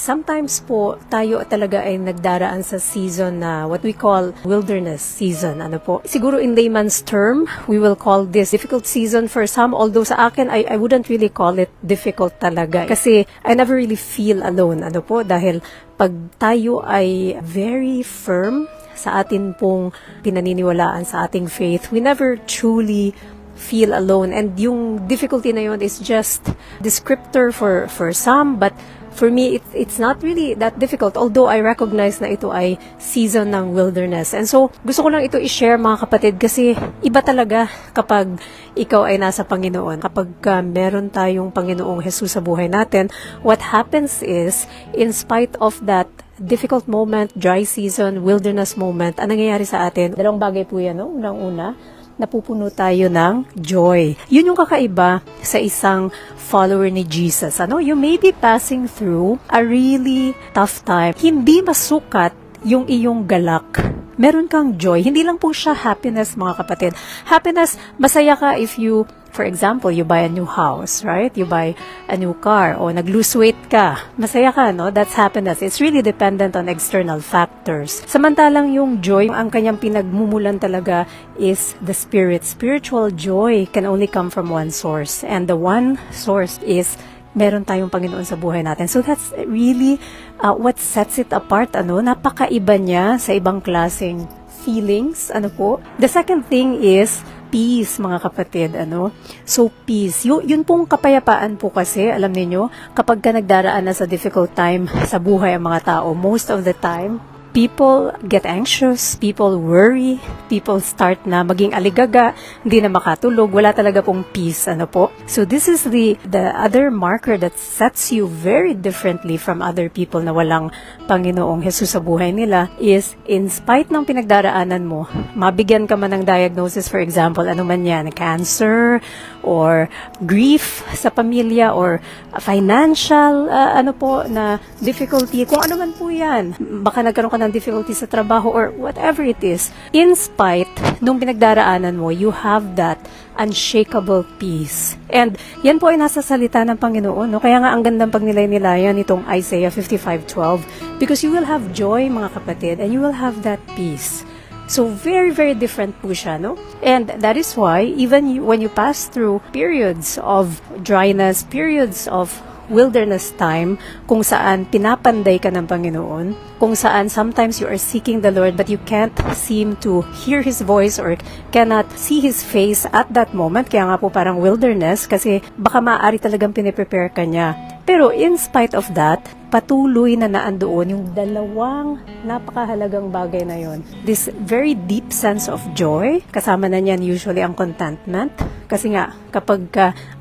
Sometimes po, tayo talaga ay nagdaraan sa season na what we call wilderness season. Ano po? Siguro in layman's term, we will call this difficult season for some. Although sa akin, I wouldn't really call it difficult talaga. Kasi I never really feel alone. Ano po? Dahil pag tayo ay very firm sa atin pong pinaniniwalaan sa ating faith, we never truly feel alone. And yung difficulty na yun is just descriptor for some, but for me, it's not really that difficult, although I recognize na ito ay season ng wilderness. And so, gusto ko lang ito i-share mga kapatid kasi iba talaga kapag ikaw ay nasa Panginoon. Kapag meron tayong Panginoong Jesus sa buhay natin, what happens is, in spite of that difficult moment, dry season, wilderness moment, ang nangyayari sa atin, dalawang bagay po yan, no? Unang-una, napupuno tayo ng joy. Yun yung kakaiba sa isang follower ni Jesus. Ano? You may be passing through a really tough time. Hindi masukat yung iyong galak. Meron kang joy. Hindi lang po siya happiness, mga kapatid. Happiness, masaya ka if you, for example, you buy a new house, right? You buy a new car, o nag-lose weight ka. Masaya ka, no? That's happiness. It's really dependent on external factors. Samantalang yung joy, ang kanyang pinagmumulan talaga is the Spirit. Spiritual joy can only come from one source. And the one source is meron tayong Panginoon sa buhay natin. So that's really what sets it apart. Ano? Napakaiba niya sa ibang klaseng feelings. Ano po? The second thing is peace, mga kapatid, ano? So, peace. Yun pong kapayapaan po kasi, alam niyo, kapag ka nagdaraan na sa difficult time sa buhay ang mga tao, most of the time, people get anxious, people worry, people start na maging aligaga, hindi na makatulog, wala talaga pong peace, ano po. So this is the other marker that sets you very differently from other people na walang Panginoong Jesus sa buhay nila is, in spite ng pinagdaraanan mo, mabigyan ka man ng diagnosis, for example, ano man yan, cancer, or grief sa pamilya, or financial, ano po, na difficulty, kung ano man po yan, baka nagkaroon ka ng difficulty sa trabaho or whatever it is, in spite nung pinagdaraanan mo, you have that unshakable peace. And yan po ay nasa salita ng Panginoon. No? Kaya nga ang gandang pagnilay-nilayan itong Isaiah 55:12, because you will have joy, mga kapatid, and you will have that peace. So very, very different po siya, no? And that is why, even when you pass through periods of dryness, periods of wilderness time, kung saan pinapanday ka ng Panginoon, kung saan sometimes you are seeking the Lord but you can't seem to hear His voice or cannot see His face at that moment, kaya nga po parang wilderness kasi baka maaari talagang piniprepare ka niya. Pero in spite of that, patuloy na naandoon yung dalawang napakahalagang bagay na yon. This very deep sense of joy, kasama na niyan usually ang contentment. Kasi nga, kapag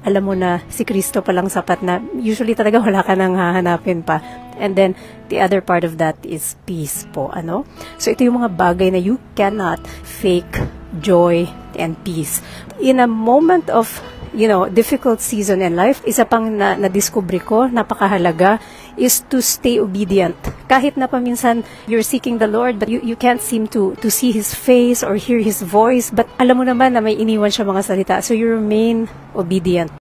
alam mo na si Kristo palang sapat na, usually talaga wala ka nang hahanapin pa. And then, the other part of that is peace po, ano? So, ito yung mga bagay na you cannot fake joy and peace. In a moment of difficult season in life, isa pang na-discover ko, napakahalaga, is to stay obedient. Kahit na paminsan you're seeking the Lord, but you can't seem to see His face or hear His voice, but alam mo naman na may iniwan siya mga salita, so you remain obedient.